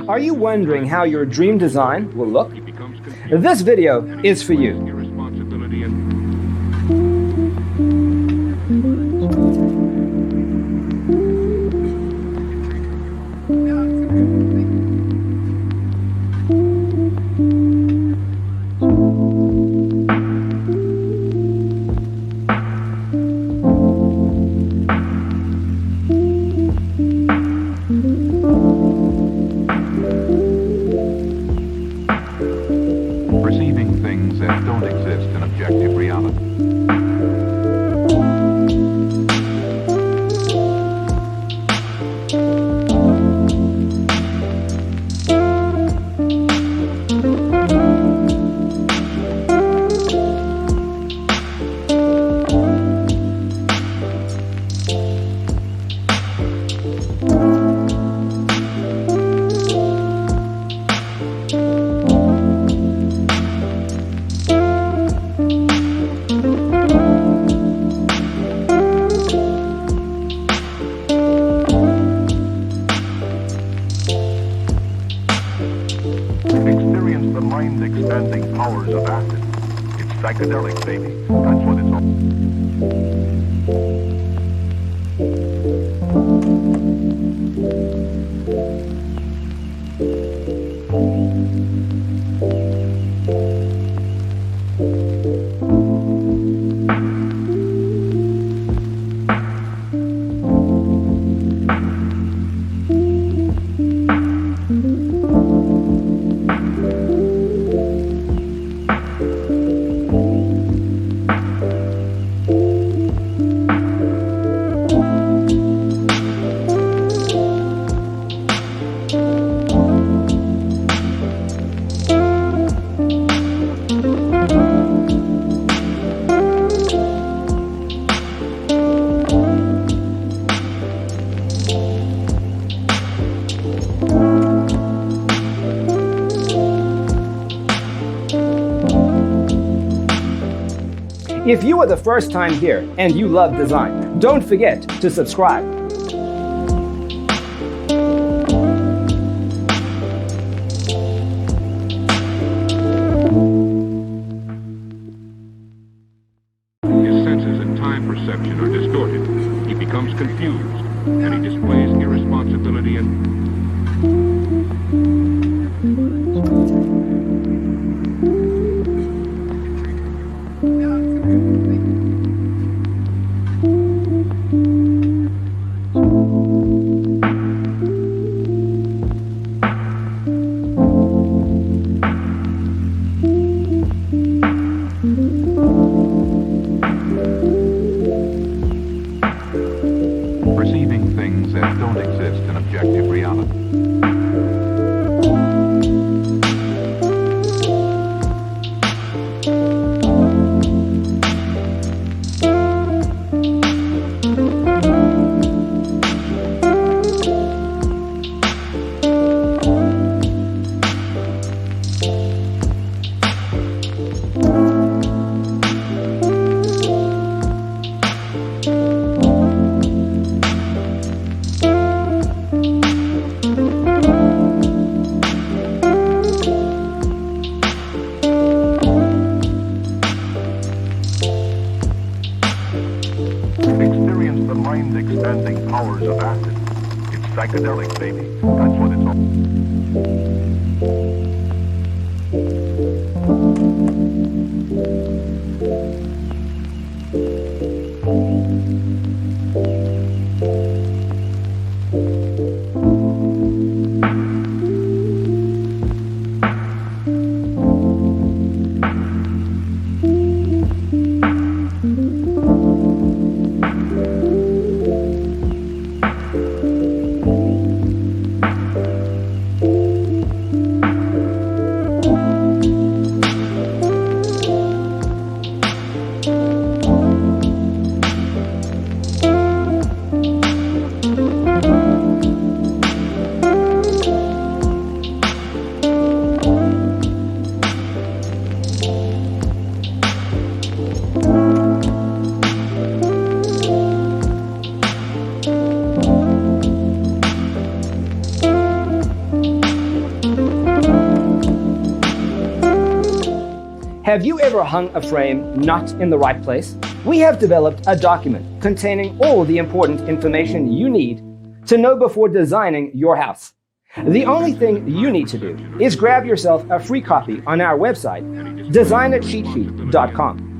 Are you wondering how your dream design will look? This video is for you. Perceiving things that don't exist in objective reality. Experience the mind-expanding powers of acid. It's psychedelic, baby. That's what it's all. If you are the first time here and you love design, don't forget to subscribe. His senses and time perception are distorted. He becomes confused, and he displays irresponsibility and... Perceiving things that don't exist in objective reality. Experience the mind-expanding powers of acid. It's psychedelic, baby. That's what it's all. Have you ever hung a frame not in the right place? We have developed a document containing all the important information you need to know before designing your house. The only thing you need to do is grab yourself a free copy on our website, designercheatsheet.com.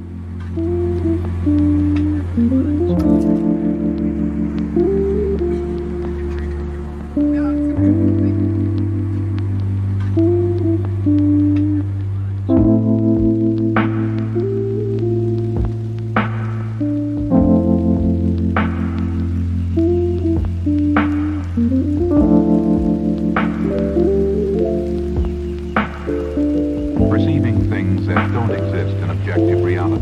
Perceiving things that don't exist in objective reality.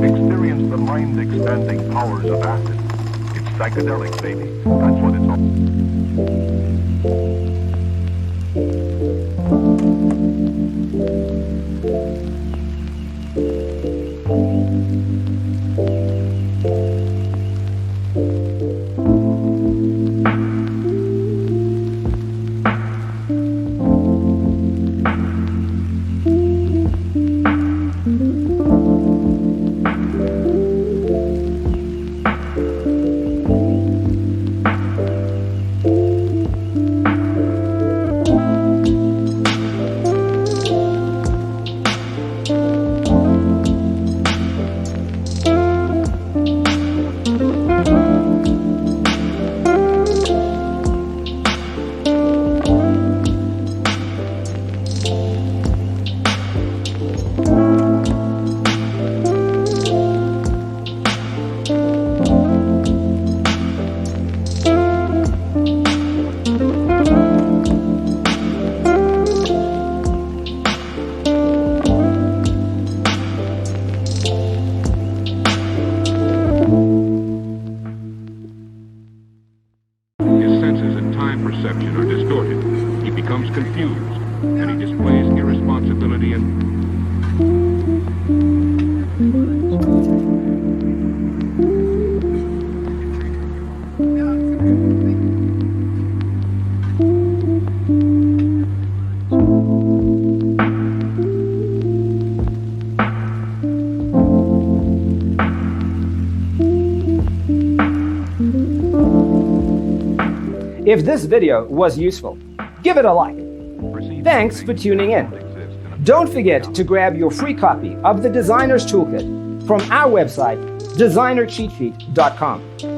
Experience the mind-expanding powers of acid. It's psychedelic, baby. That's what it's perception are distorted. He becomes confused, and he displays irresponsibility and... If this video was useful, give it a like. Thanks for tuning in. Don't forget to grab your free copy of the Designer's Toolkit from our website, designercheatsheet.com.